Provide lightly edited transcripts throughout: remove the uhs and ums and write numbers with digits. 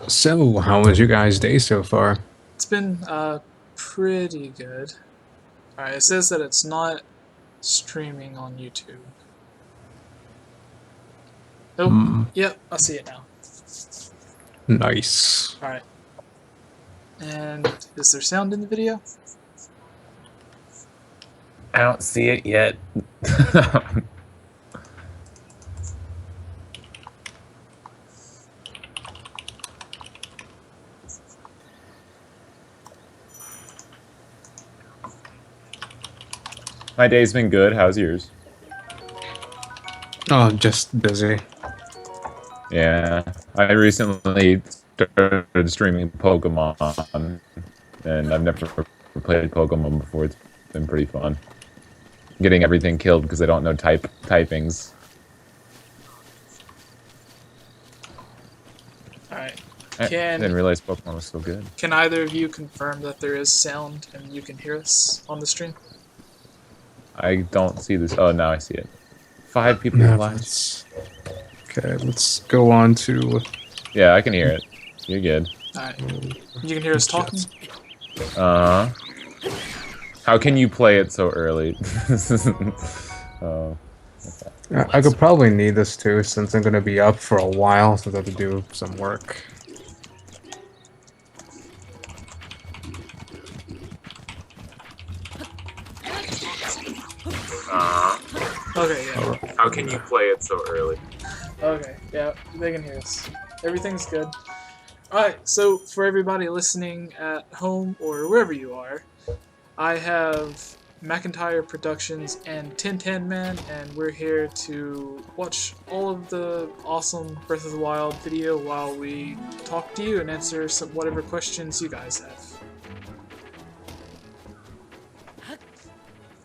So, how was your guys' day so far? It's been pretty good. Alright, it says that it's not streaming on YouTube. Oh, Hmm, yep, I see it now. nice. Alright, and is there sound in the video? I don't see it yet. My day's been good. How's yours? Oh, just busy. Yeah, I recently started streaming Pokemon, and I've never played Pokemon before. It's been pretty fun. Getting everything killed because I don't know typings. Alright. I Can didn't realize Pokemon was so good. can either of you confirm that there is sound and you can hear us on the stream? I don't see this. Oh, now I see it. 5 people Now watch. let's go on to Yeah, I can hear it. You're good. Alright. You can hear us talking? Uh, how can you play it so early? Oh. I could probably need this too, since I'm gonna be up for a while, since I have to do some work. Okay, yeah. Alright. How can you play it so early? Okay, yeah, they can hear us. Everything's good. Alright, so for everybody listening at home or wherever you are, I have McIntyre Productions and Tin Tan Man, and we're here to watch all of the awesome Breath of the Wild video while we talk to you and answer whatever questions you guys have.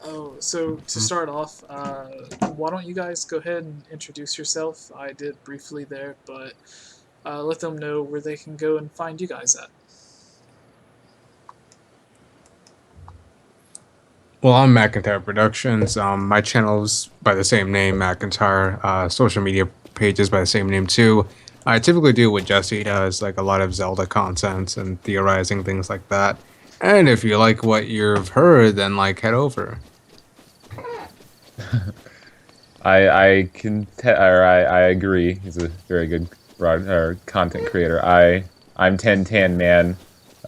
Oh, so to start off, why don't you guys go ahead and introduce yourself? I did briefly there, but let them know where they can go and find you guys at. Well, I'm McIntyre Productions. My channel's by the same name, McIntyre. Social media pages by the same name too. I typically do what Jesse does, like a lot of Zelda content and theorizing things like that. And if you like what you've heard, then head over. I can or I agree. He's a very good or content creator. I'm Ten Tan Man.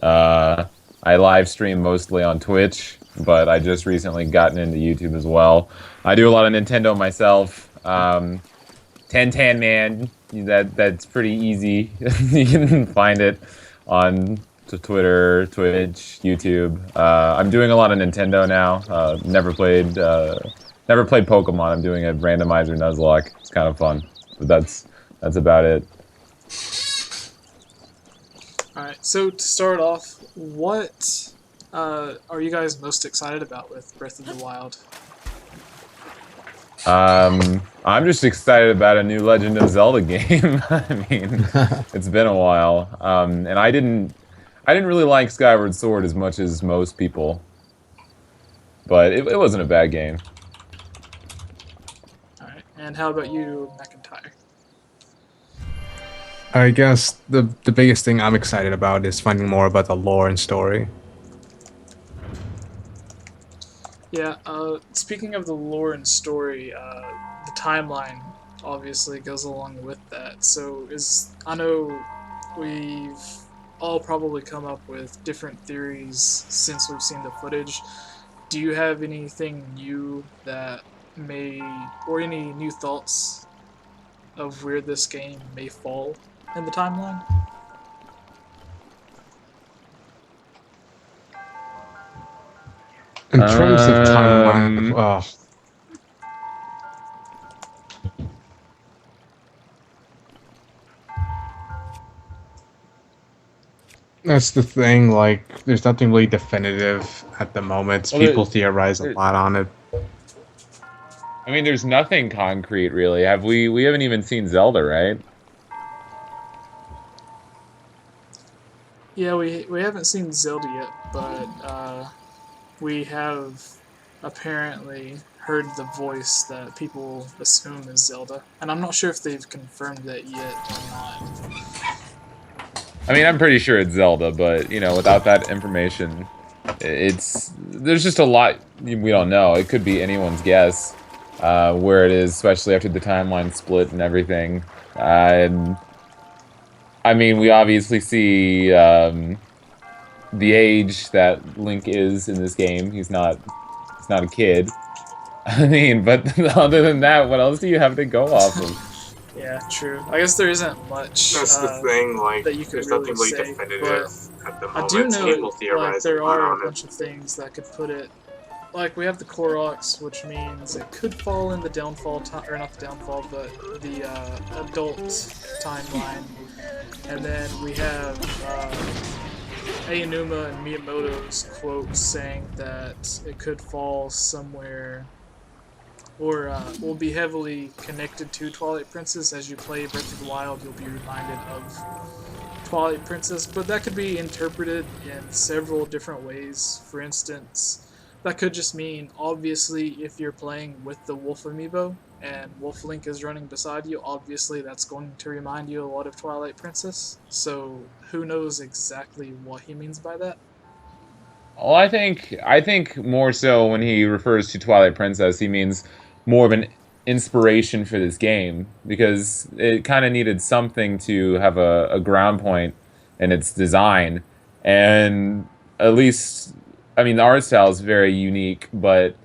Uh, I live stream mostly on Twitch, but I just recently gotten into YouTube as well. I do a lot of Nintendo myself. Ten Tan Man. That's pretty easy. You can find it on Twitter, Twitch, YouTube. I'm doing a lot of Nintendo now. Never played Pokemon. I'm doing a randomizer Nuzlocke. It's kind of fun, but that's about it. Alright, so to start off, what are you guys most excited about with Breath of the Wild? I'm just excited about a new Legend of Zelda game. I mean, it's been a while, and I didn't really like Skyward Sword as much as most people, but it wasn't a bad game. Alright, and how about you, McIntyre? I guess the biggest thing I'm excited about is finding more about the lore and story. Yeah, speaking of the lore and story, the timeline obviously goes along with that. So I know we've all probably come up with different theories since we've seen the footage. Do you have anything new that may, or any new thoughts of where this game may fall in the timeline? In terms of timeline, Um, that's the thing. Like, there's nothing really definitive at the moment. well, People theorize a there, lot on it. I mean, there's nothing concrete really. Have we? We haven't even seen Zelda, right? Yeah, we haven't seen Zelda yet, but we have apparently heard the voice that people assume is Zelda, and I'm not sure if they've confirmed that yet or not. I mean, I'm pretty sure it's Zelda, but you know, without that information, there's just a lot we don't know. It could be anyone's guess where it is, especially after the timeline split and everything. And I mean, we obviously see the age that Link is in this game. He's not a kid. I mean, but other than that, what else do you have to go off of? Yeah, true. I guess there isn't much That's the thing. Like, that you could there's really nothing really say, but definitive at the I do moment. know People like theorize a there lot are a on it. bunch of things that could put it. Like we have the Koroks, which means it could fall in the downfall time, or not the downfall, but the adult timeline. And then we have Aonuma and Miyamoto's quotes saying that it could fall somewhere or will be heavily connected to Twilight Princess. As you play Breath of the Wild, you'll be reminded of Twilight Princess, but that could be interpreted in several different ways. For instance, that could just mean, obviously, if you're playing with the Wolf Amiibo and Wolf Link is running beside you, obviously that's going to remind you a lot of Twilight Princess. So who knows exactly what he means by that? Well, I think more so when he refers to Twilight Princess, he means more of an inspiration for this game because it kind of needed something to have a ground point in its design, and at least I mean the art style is very unique, but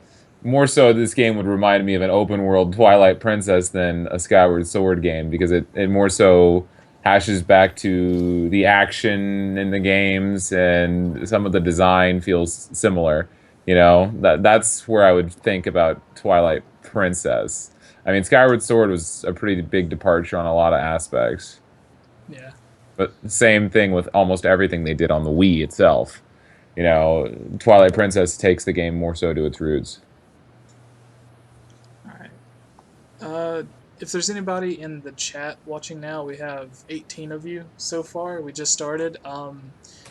more so this game would remind me of an open world Twilight Princess than a Skyward Sword game because it more so hashes back to the action in the games and some of the design feels similar. You know, that's where I would think about Twilight Princess. I mean, Skyward Sword was a pretty big departure on a lot of aspects. Yeah. But same thing with almost everything they did on the Wii itself. You know, Twilight Princess takes the game more so to its roots. All right. Uh, if there's anybody in the chat watching now, we have 18 of you so far. We just started.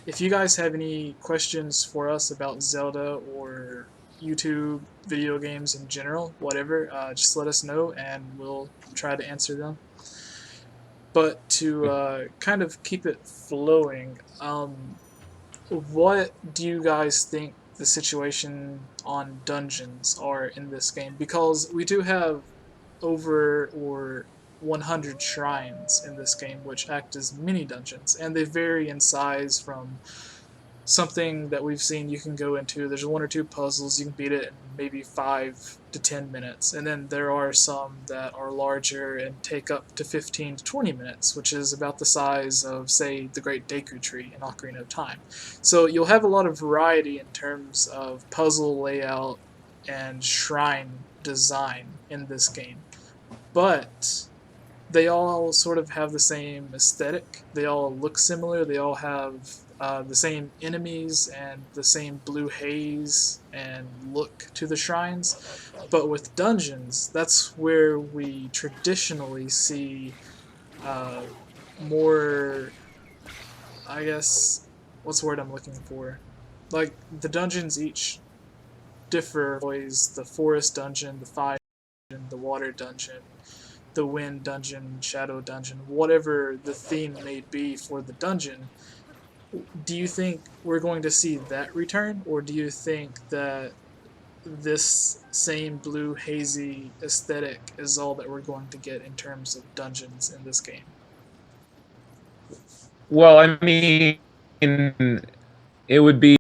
If you guys have any questions for us about Zelda or YouTube, video games in general, whatever, just let us know and we'll try to answer them. But to kind of keep it flowing, what do you guys think the situation on dungeons are in this game? Because we do have over or 100 shrines in this game, which act as mini dungeons, and they vary in size from something that we've seen you can go into. There's one or two puzzles, you can beat it in maybe 5 to 10 minutes, and then there are some that are larger and take up to 15 to 20 minutes, which is about the size of, say, the Great Deku Tree in Ocarina of Time. So you'll have a lot of variety in terms of puzzle layout and shrine design in this game, but they all sort of have the same aesthetic. They all look similar. They all have the same enemies and the same blue haze and look to the shrines. But with dungeons, that's where we traditionally see uh, more, I guess, what's the word I'm looking for? Like, the dungeons each differ. Always the forest dungeon, the fire dungeon, the water dungeon, the wind dungeon, shadow dungeon, whatever the theme may be for the dungeon. Do you think we're going to see that return, or do you think that this same blue hazy aesthetic is all that we're going to get in terms of dungeons in this game? Well, I mean, it would be